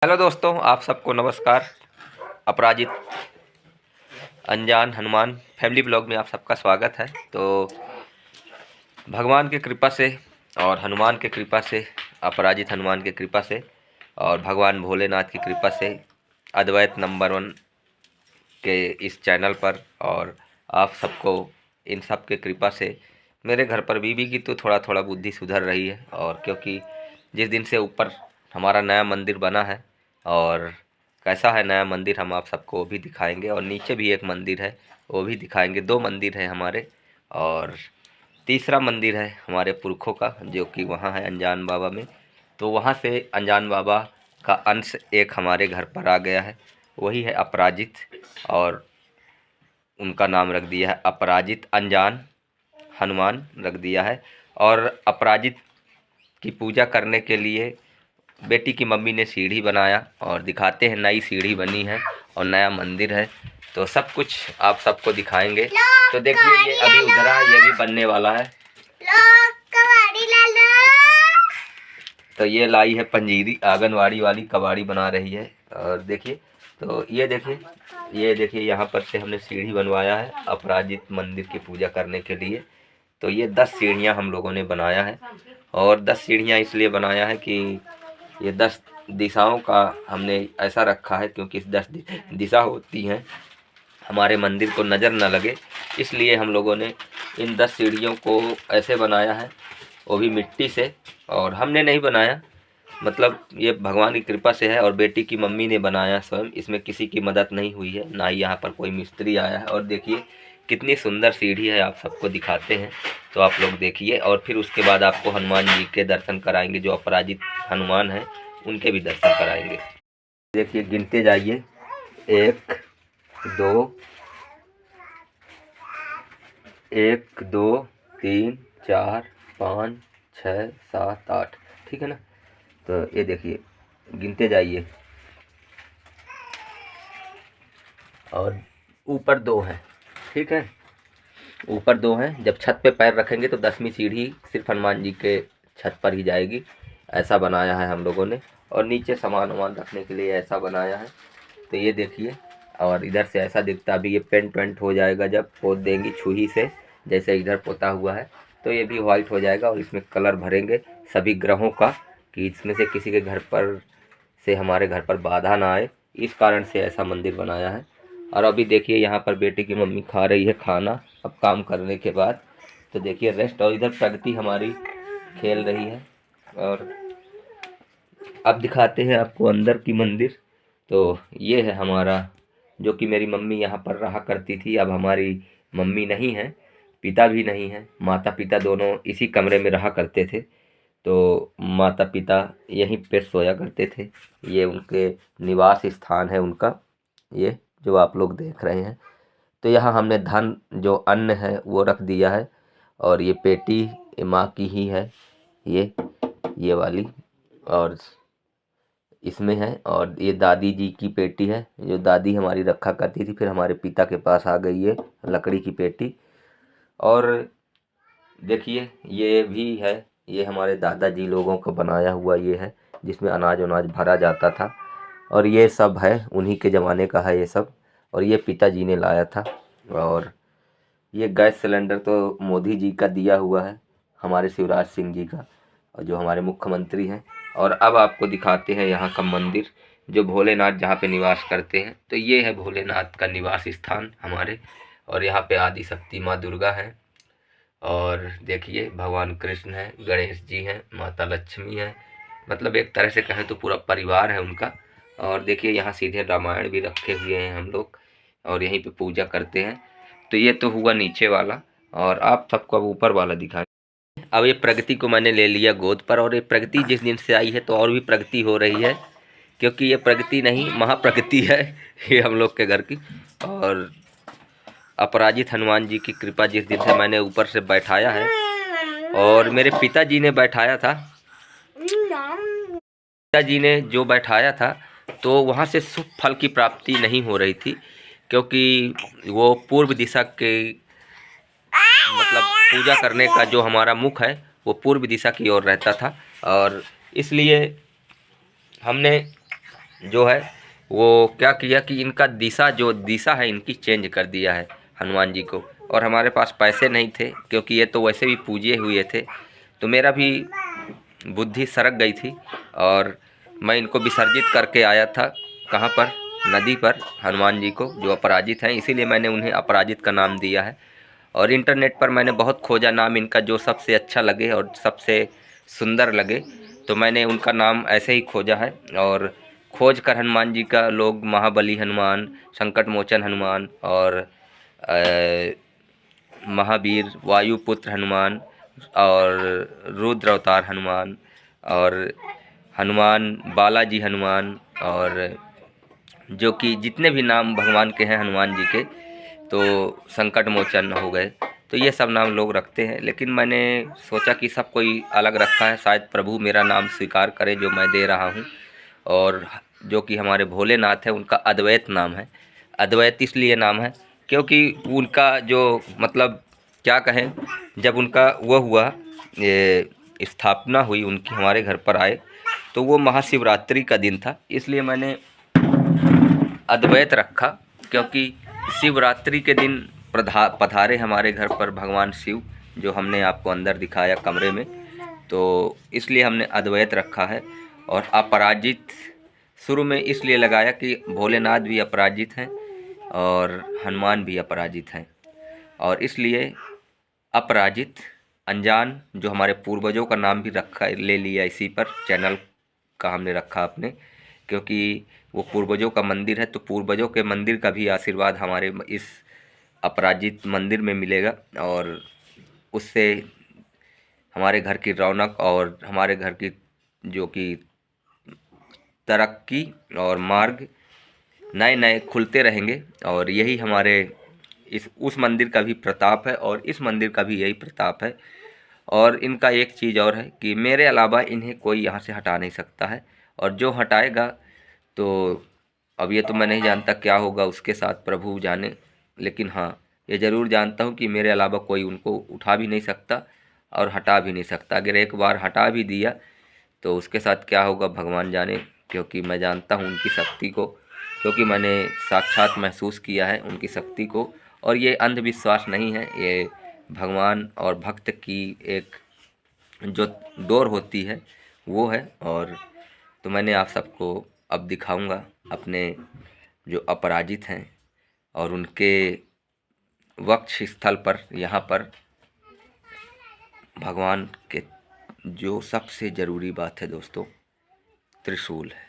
Hello दोस्तों, आप सबको नमस्कार। अपराजित अनजान हनुमान फैमिली ब्लॉग में आप सबका स्वागत है। तो भगवान की कृपा से और हनुमान की कृपा से, अपराजित हनुमान की कृपा से और भगवान भोलेनाथ की कृपा से अद्वैत नंबर 1 के इस चैनल पर और आप सबको इन सब के कृपा से मेरे घर पर बीबी की तो थोड़ा थोड़ा बुद्धि सुधर रही है। और क्योंकि जिस दिन से ऊपर हमारा नया मंदिर बना है और कैसा है नया मंदिर हम आप सबको वो भी दिखाएंगे, और नीचे भी एक मंदिर है वो भी दिखाएंगे। 2 मंदिर है हमारे और तीसरा मंदिर है हमारे पुरखों का जो कि वहाँ है अनजान बाबा में। तो वहाँ से अनजान बाबा का अंश एक हमारे घर पर आ गया है, वही है अपराजित, और उनका नाम रख दिया है अपराजित अनजान हनुमान रख दिया है। और अपराजित की पूजा करने के लिए बेटी की मम्मी ने सीढ़ी बनाया और दिखाते हैं, नई सीढ़ी बनी है और नया मंदिर है। तो सब कुछ आप सबको दिखाएंगे। तो देखिए ये अभी उधरा है, ये भी बनने वाला है। तो ये लाई है पंजीरी, आंगनवाड़ी वाली कबाड़ी बना रही है। और देखिए, तो ये देखिए यहाँ पर से हमने सीढ़ी बनवाया है अपराजित मंदिर की पूजा करने के लिए। तो ये 10 सीढ़ियाँ हम लोगों ने बनाया है, और 10 सीढ़ियाँ इसलिए बनाया है कि ये 10 दिशाओं का हमने ऐसा रखा है, क्योंकि इस 10 दिशा होती हैं हमारे मंदिर को नज़र न लगे, इसलिए हम लोगों ने इन 10 सीढ़ियों को ऐसे बनाया है, वो भी मिट्टी से। और हमने नहीं बनाया, मतलब ये भगवान की कृपा से है और बेटी की मम्मी ने बनाया स्वयं, इसमें किसी की मदद नहीं हुई है, ना ही यहाँ पर कोई मिस्त्री आया है। और देखिए कितनी सुंदर सीढ़ी है, आप सबको दिखाते हैं तो आप लोग देखिए। और फिर उसके बाद आपको हनुमान जी के दर्शन कराएंगे, जो अपराजित हनुमान हैं उनके भी दर्शन कराएंगे। देखिए गिनते जाइए, 1 2 1 2 3 4 5 6 7 8, ठीक है ना। तो ये देखिए गिनते जाइए, और ऊपर 2 हैं, ठीक है, ऊपर 2 हैं। जब छत पे पैर रखेंगे तो 10वीं सीढ़ी सिर्फ हनुमान जी के छत पर ही जाएगी, ऐसा बनाया है हम लोगों ने। और नीचे सामान वामान रखने के लिए ऐसा बनाया है। तो ये देखिए, और इधर से ऐसा दिखता, अभी ये पेंट वेंट हो जाएगा जब पोत देंगी छुही से, जैसे इधर पोता हुआ है तो ये भी वाइट हो जाएगा। और इसमें कलर भरेंगे सभी ग्रहों का, कि इसमें से किसी के घर पर से हमारे घर पर बाधा ना आए, इस कारण से ऐसा मंदिर बनाया है। और अभी देखिए यहाँ पर बेटी की मम्मी खा रही है खाना अब काम करने के बाद। तो देखिए रेस्ट, और इधर प्रगति हमारी खेल रही है। और अब दिखाते हैं आपको अंदर की मंदिर। तो ये है हमारा, जो कि मेरी मम्मी यहाँ पर रहा करती थी। अब हमारी मम्मी नहीं है, पिता भी नहीं है, माता पिता दोनों इसी कमरे में रहा करते थे। तो माता पिता यहीं पे सोया करते थे, ये उनके निवास स्थान है उनका, ये जो आप लोग देख रहे हैं। तो यहाँ हमने धन जो अन्न है वो रख दिया है, और ये पेटी ये माँ की ही है, ये वाली, और इसमें है। और ये दादी जी की पेटी है, जो दादी हमारी रखा करती थी, फिर हमारे पिता के पास आ गई है लकड़ी की पेटी। और देखिए ये भी है, ये हमारे दादाजी लोगों का बनाया हुआ ये है, जिसमें अनाज वनाज भरा जाता था। और ये सब है उन्हीं के ज़माने का है ये सब, और ये पिताजी ने लाया था। और ये गैस सिलेंडर तो मोदी जी का दिया हुआ है, हमारे शिवराज सिंह जी का, और जो हमारे मुख्यमंत्री हैं। और अब आपको दिखाते हैं यहाँ का मंदिर, जो भोलेनाथ जहाँ पे निवास करते हैं। तो ये है भोलेनाथ का निवास स्थान हमारे, और यहाँ पे आदि शक्ति माँ दुर्गा हैं, और देखिए भगवान कृष्ण हैं, गणेश जी हैं, माता लक्ष्मी हैं, मतलब एक तरह से कहें तो पूरा परिवार है उनका। और देखिए यहाँ सीधे रामायण भी रखे हुए हैं हम लोग, और यहीं पे पूजा करते हैं। तो ये तो हुआ नीचे वाला, और आप सबको अब ऊपर वाला दिखा। अब ये प्रगति को मैंने ले लिया गोद पर, और ये प्रगति जिस दिन से आई है तो और भी प्रगति हो रही है, क्योंकि ये प्रगति नहीं महाप्रगति है ये हम लोग के घर की। और अपराजित हनुमान जी की कृपा जिस दिन से मैंने ऊपर से बैठाया है, और मेरे पिताजी ने बैठाया था, पिताजी ने जो बैठाया था, तो वहाँ से शुभ फल की प्राप्ति नहीं हो रही थी, क्योंकि वो पूर्व दिशा के, मतलब पूजा करने का जो हमारा मुख है वो पूर्व दिशा की ओर रहता था। और इसलिए हमने जो है वो क्या किया कि इनका दिशा है इनकी चेंज कर दिया है हनुमान जी को। और हमारे पास पैसे नहीं थे क्योंकि ये तो वैसे भी पूजे हुए थे, तो मेरा भी बुद्धि सरक गई थी और मैं इनको विसर्जित करके आया था। कहाँ पर? नदी पर हनुमान जी को, जो अपराजित हैं, इसीलिए मैंने उन्हें अपराजित का नाम दिया है। और इंटरनेट पर मैंने बहुत खोजा नाम इनका, जो सबसे अच्छा लगे और सबसे सुंदर लगे, तो मैंने उनका नाम ऐसे ही खोजा है। और खोज कर हनुमान जी का लोग महाबली हनुमान, संकट मोचन हनुमान और महावीर, वायुपुत्र हनुमान और रुद्र अवतार हनुमान और हनुमान बालाजी हनुमान, और जो कि जितने भी नाम भगवान के हैं हनुमान जी के, तो संकट मोचन हो गए, तो ये सब नाम लोग रखते हैं। लेकिन मैंने सोचा कि सब कोई अलग रखा है, शायद प्रभु मेरा नाम स्वीकार करें जो मैं दे रहा हूँ। और जो कि हमारे भोलेनाथ है उनका अद्वैत नाम है। अद्वैत इसलिए नाम है क्योंकि उनका जो मतलब क्या कहें, जब उनका वो हुआ, ये स्थापना हुई उनकी, हमारे घर पर आए, तो वो महाशिवरात्रि का दिन था, इसलिए मैंने अद्वैत रखा। क्योंकि शिवरात्रि के दिन पधारे हमारे घर पर भगवान शिव, जो हमने आपको अंदर दिखाया कमरे में, तो इसलिए हमने अद्वैत रखा है। और अपराजित शुरू में इसलिए लगाया कि भोलेनाथ भी अपराजित हैं और हनुमान भी अपराजित हैं, और इसलिए अपराजित अनजान, जो हमारे पूर्वजों का नाम भी रखा, ले लिया इसी पर, चैनल का हमने रखा अपने, क्योंकि वो पूर्वजों का मंदिर है, तो पूर्वजों के मंदिर का भी आशीर्वाद हमारे इस अपराजित मंदिर में मिलेगा। और उससे हमारे घर की रौनक और हमारे घर की जो कि तरक्की और मार्ग नए नए खुलते रहेंगे। और यही हमारे उस मंदिर का भी प्रताप है और इस मंदिर का भी यही प्रताप है। और इनका एक चीज़ और है कि मेरे अलावा इन्हें कोई यहाँ से हटा नहीं सकता है, और जो हटाएगा तो अब ये तो मैं नहीं जानता क्या होगा उसके साथ, प्रभु जाने। लेकिन हाँ, ये ज़रूर जानता हूँ कि मेरे अलावा कोई उनको उठा भी नहीं सकता और हटा भी नहीं सकता। अगर एक बार हटा भी दिया तो उसके साथ क्या होगा भगवान जाने, क्योंकि मैं जानता हूँ उनकी शक्ति को, क्योंकि मैंने साक्षात महसूस किया है उनकी शक्ति को। और ये अंधविश्वास नहीं है, ये भगवान और भक्त की एक जो डोर होती है वो है। और तो मैंने आप सबको अब दिखाऊंगा अपने जो अपराजित हैं और उनके वक्ष स्थल पर, यहाँ पर भगवान के जो सबसे ज़रूरी बात है दोस्तों, त्रिशूल है,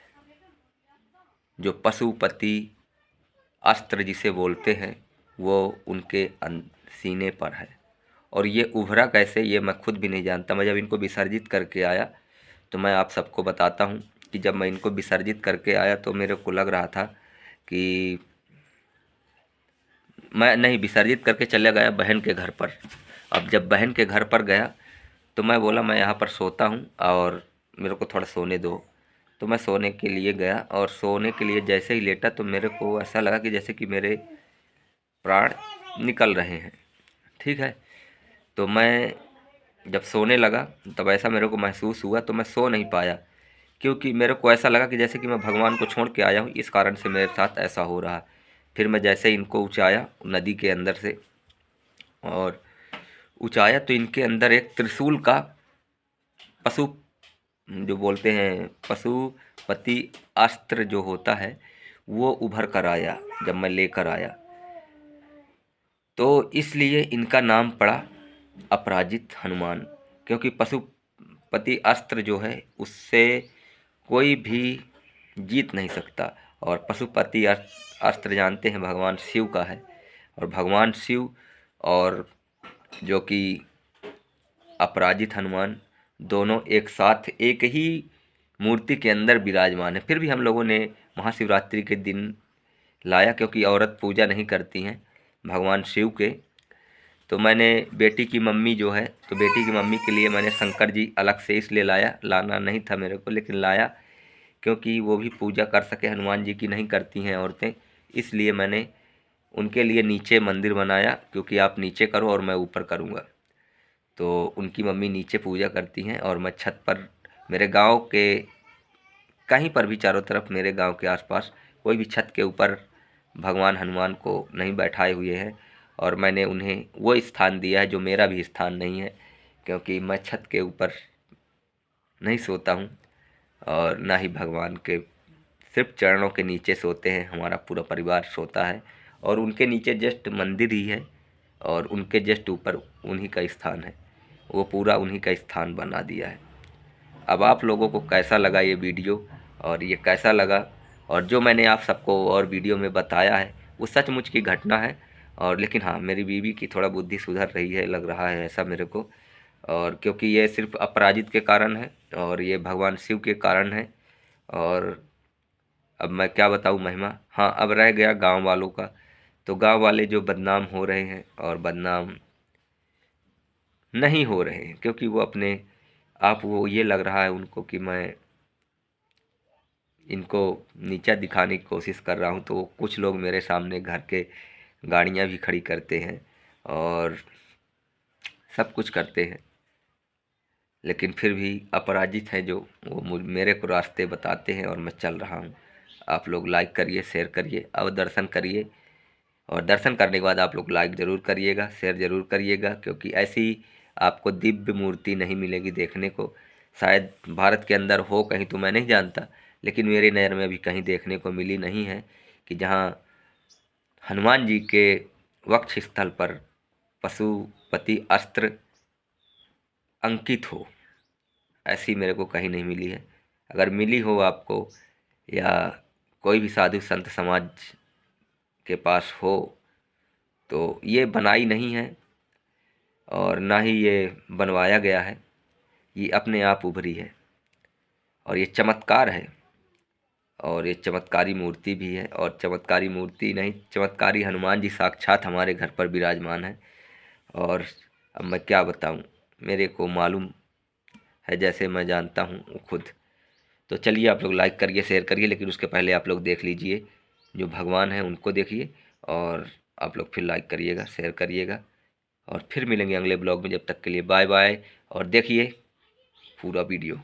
जो पशुपति अस्त्र जिसे बोलते हैं, वो उनके सीने पर है। और ये उभरा कैसे, ये मैं खुद भी नहीं जानता। मैं जब इनको विसर्जित करके आया तो मैं आप सबको बताता हूँ कि जब मैं इनको विसर्जित करके आया तो मेरे को लग रहा था कि मैं नहीं, विसर्जित करके चले गया बहन के घर पर। अब जब बहन के घर पर गया तो मैं बोला मैं यहाँ पर सोता हूँ और मेरे को थोड़ा सोने दो। तो मैं सोने के लिए गया और सोने के लिए जैसे ही लेटा तो मेरे को ऐसा लगा कि जैसे कि मेरे प्राण निकल रहे हैं। ठीक है, तो मैं जब सोने लगा तब ऐसा मेरे को महसूस हुआ, तो मैं सो नहीं पाया, क्योंकि मेरे को ऐसा लगा कि जैसे कि मैं भगवान को छोड़ के आया हूँ, इस कारण से मेरे साथ ऐसा हो रहा। फिर मैं जैसे इनको उचाया नदी के अंदर से, और उचाया तो इनके अंदर एक त्रिशूल का पशु, जो बोलते हैं पशुपति अस्त्र जो होता है, वो उभर कर आया जब मैं लेकर आया। तो इसलिए इनका नाम पड़ा अपराजित हनुमान, क्योंकि पशुपति अस्त्र जो है उससे कोई भी जीत नहीं सकता। और पशुपति अस्त्र जानते हैं भगवान शिव का है, और भगवान शिव और जो कि अपराजित हनुमान दोनों एक साथ एक ही मूर्ति के अंदर विराजमान है। फिर भी हम लोगों ने महाशिवरात्रि के दिन लाया, क्योंकि औरत पूजा नहीं करती हैं भगवान शिव के। तो मैंने बेटी की मम्मी जो है, तो बेटी की मम्मी के लिए मैंने शंकर जी अलग से इसलिए लाया, लाना नहीं था मेरे को लेकिन लाया क्योंकि वो भी पूजा कर सके, हनुमान जी की नहीं करती हैं औरतें, इसलिए मैंने उनके लिए नीचे मंदिर बनाया, क्योंकि आप नीचे करो और मैं ऊपर करूँगा। तो उनकी मम्मी नीचे पूजा करती हैं और मैं छत पर, मेरे गांव के कहीं पर भी चारों तरफ मेरे गांव के आसपास कोई भी छत के ऊपर भगवान हनुमान को नहीं बैठाए हुए हैं, और मैंने उन्हें वो स्थान दिया है जो मेरा भी स्थान नहीं है, क्योंकि मैं छत के ऊपर नहीं सोता हूँ और ना ही भगवान के सिर्फ चरणों के नीचे सोते हैं। हमारा पूरा परिवार सोता है और उनके नीचे जस्ट मंदिर ही है और उनके जस्ट ऊपर उन्हीं का स्थान है, वो पूरा उन्हीं का स्थान बना दिया है। अब आप लोगों को कैसा लगा ये वीडियो और ये कैसा लगा, और जो मैंने आप सबको और वीडियो में बताया है वो सचमुच की घटना है। और लेकिन हाँ, मेरी बीवी की थोड़ा बुद्धि सुधर रही है, लग रहा है ऐसा मेरे को, और क्योंकि ये सिर्फ अपराजित के कारण है और ये भगवान शिव के कारण है। और अब मैं क्या बताऊँ महिमा। हाँ, अब रह गया गांव वालों का, तो गांव वाले जो बदनाम हो रहे हैं और बदनाम नहीं हो रहे हैं, क्योंकि वो अपने आप, वो ये लग रहा है उनको कि मैं इनको नीचा दिखाने की कोशिश कर रहा हूँ, तो कुछ लोग मेरे सामने घर के गाड़ियाँ भी खड़ी करते हैं और सब कुछ करते हैं, लेकिन फिर भी अपराजित हैं जो, वो मेरे को रास्ते बताते हैं और मैं चल रहा हूँ। आप लोग लाइक करिए, शेयर करिए, अब दर्शन करिए, और दर्शन करने के बाद आप लोग लाइक ज़रूर करिएगा, शेयर ज़रूर करिएगा, क्योंकि ऐसी आपको दिव्य मूर्ति नहीं मिलेगी देखने को। शायद भारत के अंदर हो कहीं, तो मैं नहीं जानता, लेकिन मेरे नज़र में अभी कहीं देखने को मिली नहीं है कि जहाँ हनुमान जी के वक्ष स्थल पर पशुपति अस्त्र अंकित हो, ऐसी मेरे को कहीं नहीं मिली है। अगर मिली हो आपको या कोई भी साधु संत समाज के पास हो, तो ये बनाई नहीं है और ना ही ये बनवाया गया है, ये अपने आप उभरी है और ये चमत्कार है, और ये चमत्कारी मूर्ति भी है। और चमत्कारी मूर्ति नहीं, चमत्कारी हनुमान जी साक्षात हमारे घर पर विराजमान है। और अब मैं क्या बताऊं, मेरे को मालूम है, जैसे मैं जानता हूं खुद। तो चलिए आप लोग लाइक करिए, शेयर करिए, लेकिन उसके पहले आप लोग देख लीजिए जो भगवान है उनको देखिए, और आप लोग फिर लाइक करिएगा, शेयर करिएगा, और फिर मिलेंगे अगले ब्लॉग में। जब तक के लिए बाय बाय, और देखिए पूरा वीडियो।